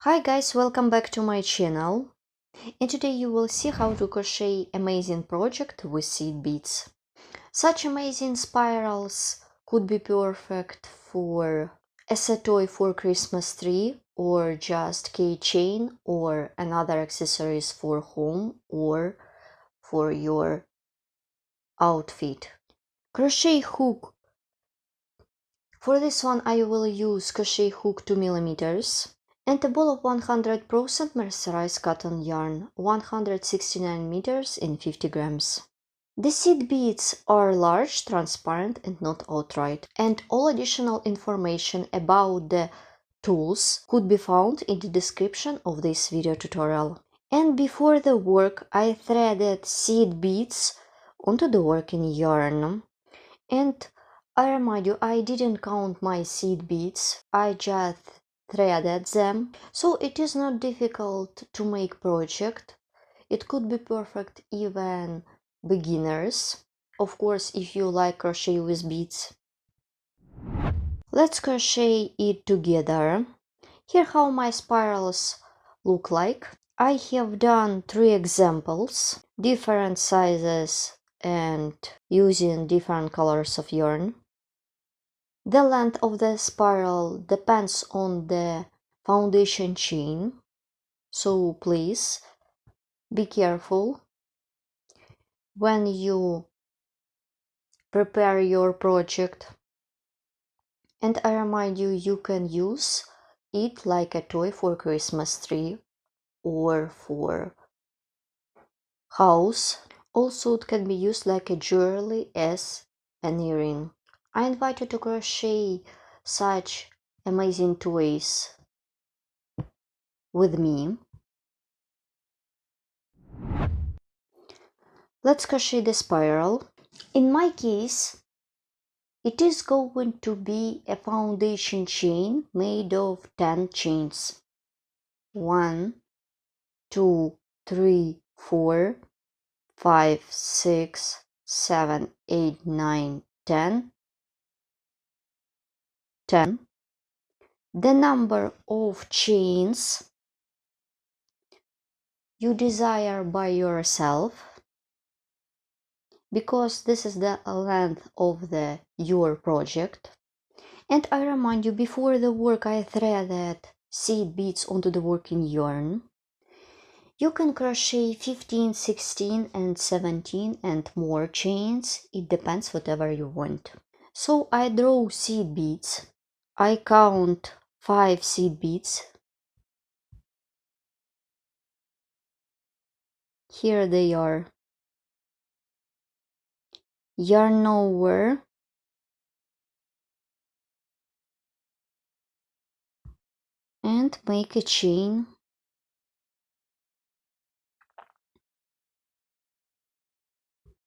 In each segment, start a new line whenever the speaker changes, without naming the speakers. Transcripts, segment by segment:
Hi guys, welcome back to my channel, and today you will see how to crochet amazing project with seed beads. Such amazing spirals could be perfect for as a toy for Christmas tree, or just keychain or another accessories for home or for your outfit. Crochet hook. For this one I will use crochet hook 2 millimeters. And a ball of 100% mercerized cotton yarn, 169 meters in 50 grams. The seed beads are large, transparent and not outright, and all additional information about the tools could be found in the description of this video tutorial. And before the work I threaded seed beads onto the working yarn. And I remind you, I didn't count my seed beads, I just threaded them, so it is not difficult to make project. It could be perfect even beginners, of course, if you like crochet with beads. Let's crochet it together. Here how my spirals look like. I have done 3 examples, different sizes and using different colors of yarn. The length of the spiral depends on the foundation chain, so please be careful when you prepare your project. And I remind you, you can use it like a toy for Christmas tree or for house. Also, it can be used like a jewelry as an earring. I invite you to crochet such amazing toys with me. Let's crochet the spiral. In my case, it is going to be a foundation chain made of 10 chains. 1, 2, 3, 4, 5, 6, 7, 8, 9, 10. 10. The number of chains you desire by yourself, because this is the length of your project. And I remind you, before the work I threaded seed beads onto the working yarn. You can crochet 15, 16 and 17 and more chains, it depends whatever you want. So I draw seed beads, I count 5 seed beads. Here they are. Yarn over, and make a chain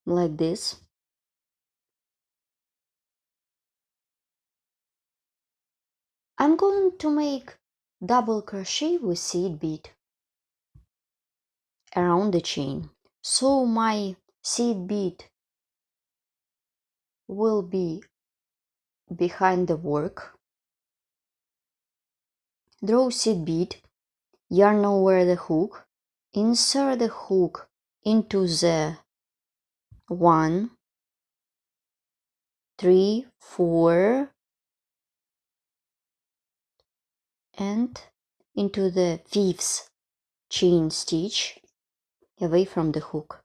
like this. I'm going to make double crochet with seed bead around the chain, so my seed bead will be behind the work. Draw seed bead, yarn over the hook, insert the hook into the 1, 3, 4 and into the 5th chain stitch away from the hook.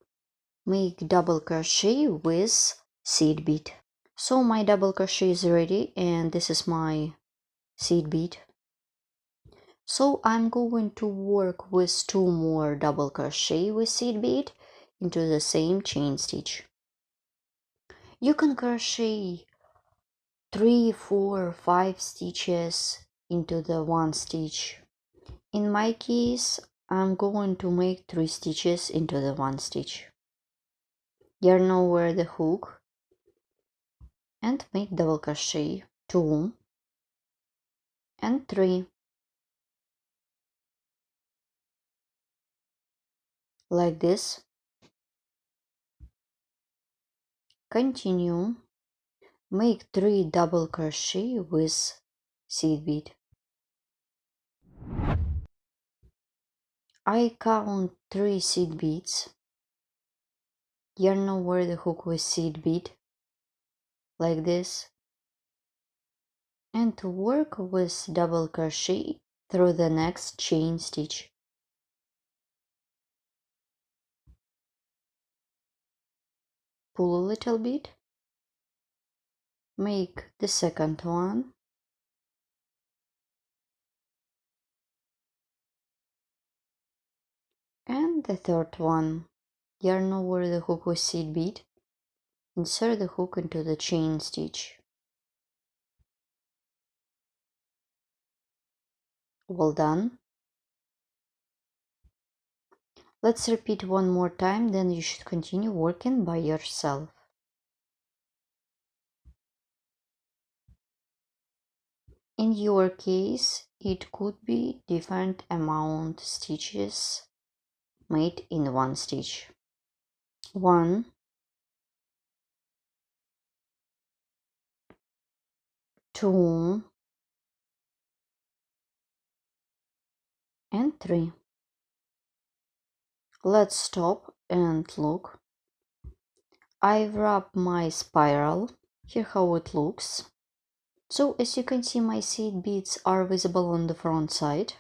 Make double crochet with seed bead. So my double crochet is ready, and this is my seed bead. So I'm going to work with 2 more double crochet with seed bead into the same chain stitch. You can crochet 3, 4, 5 stitches into the 1 stitch. In my case, I'm going to make 3 stitches into the 1 stitch. Yarn over the hook and make double crochet 2 and 3 like this. Continue, make 3 double crochet with seed bead. I count 3 seed beads, yarn over the hook with seed bead, like this, and to work with double crochet through the next chain stitch. Pull a little bit, make the second one, and the third one. Yarn over the hook with seed bead, insert the hook into the chain stitch. Well done. Let's repeat one more time, then you should continue working by yourself. In your case, it could be different amount stitches made in one stitch. 1, 2, and 3. Let's stop and look. I've wrapped my spiral. Here how it looks. So as you can see, my seed beads are visible on the front side.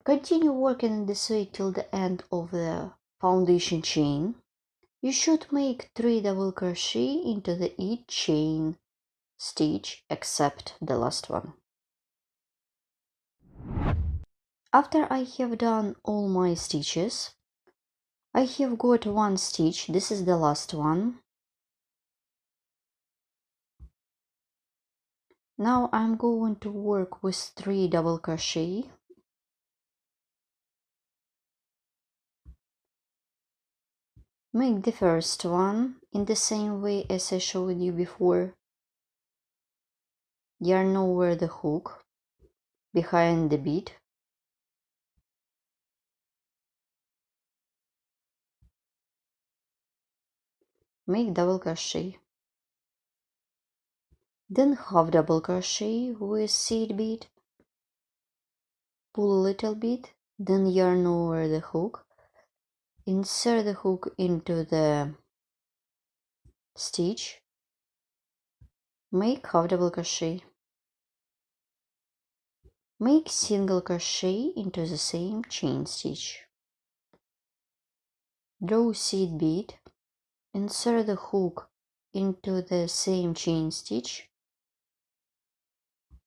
Continue working in this way till the end of the foundation chain. You should make 3 double crochet into each chain stitch except the last one. After I have done all my stitches, I have got one stitch, this is the last one. Now I'm going to work with 3 double crochet. Make the first one in the same way as I showed you before. Yarn over the hook behind the bead. Make double crochet. Then half double crochet with seed bead. Pull a little bit, then yarn over the hook. Insert the hook into the stitch. Make half double crochet. Make single crochet into the same chain stitch. Draw seed bead. Insert the hook into the same chain stitch.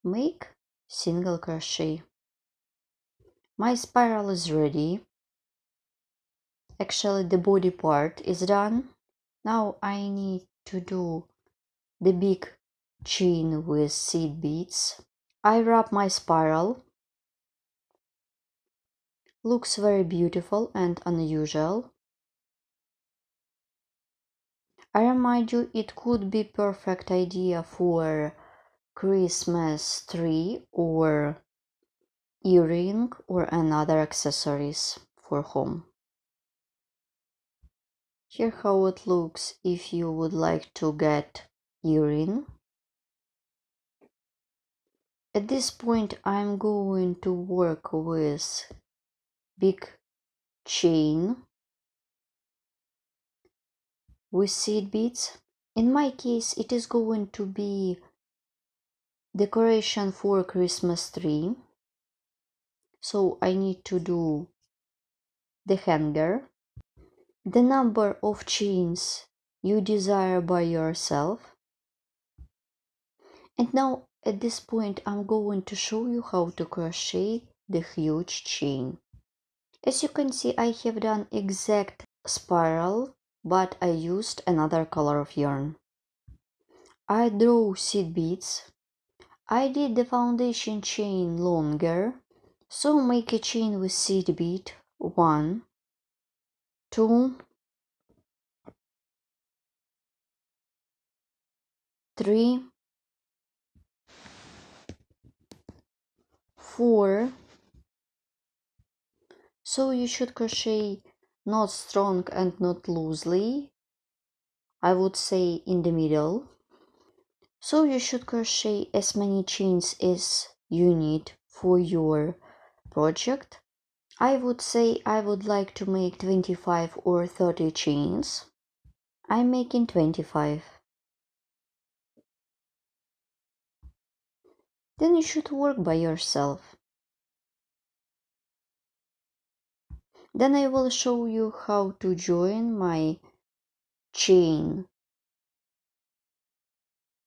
Make single crochet. My spiral is ready. Actually, the body part is done. Now I need to do the big chain with seed beads. I wrap my spiral. Looks very beautiful and unusual. I remind you, it could be perfect idea for Christmas tree or earring or another accessories for home. Here how it looks if you would like to get earring. At this point I'm going to work with big chain with seed beads. In my case it is going to be decoration for Christmas tree. So I need to do the hanger. The number of chains you desire by yourself. And now at this point I'm going to show you how to crochet the huge chain. As you can see, I have done exact spiral, but I used another color of yarn. I drew seed beads. I did the foundation chain longer, so make a chain with seed bead. 1, 2, 3, 4. So you should crochet not strong and not loosely. I would say in the middle. So you should crochet as many chains as you need for your project. I would say I would like to make 25 or 30 chains. I'm making 25. Then you should work by yourself. Then I will show you how to join my chain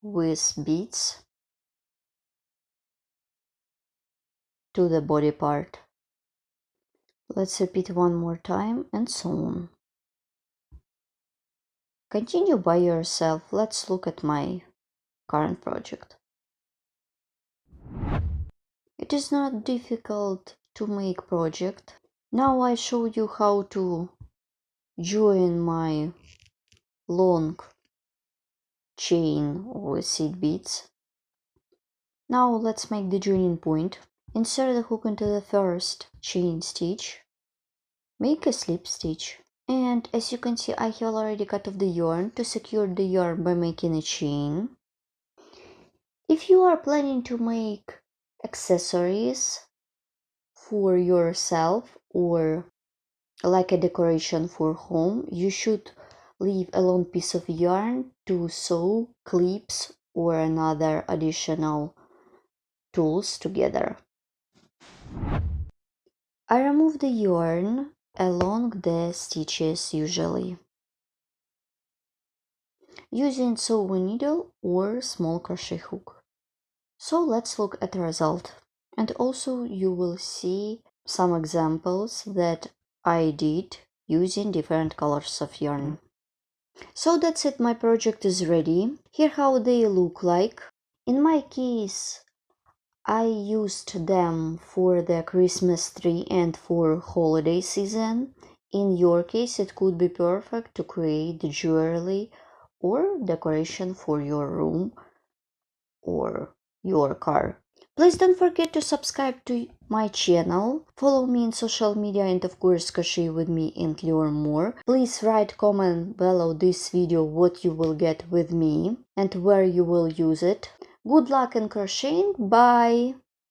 with beads to the body part. Let's repeat one more time and so on. Continue by yourself. Let's look at my current project. It is not difficult to make project. Now I showed you how to join my long chain with seed beads. Now let's make the joining point. Insert the hook into the first chain stitch. Make a slip stitch. And as you can see, I have already cut off the yarn to secure the yarn by making a chain. If you are planning to make accessories for yourself or like a decoration for home, you should leave a long piece of yarn to sew clips or another additional tools together. I remove the yarn along the stitches usually using sewing needle or small crochet hook. So let's look at the result. And also you will see some examples that I did using different colors of yarn. So that's it, my project is ready. Here how they look like. In my case, I used them for the Christmas tree and for holiday season. In your case, it could be perfect to create jewelry or decoration for your room or your car. Please don't forget to subscribe to my channel, follow me in social media, and of course crochet with me and learn more. Please write comment below this video what you will get with me and where you will use it. Good luck in crocheting. Bye!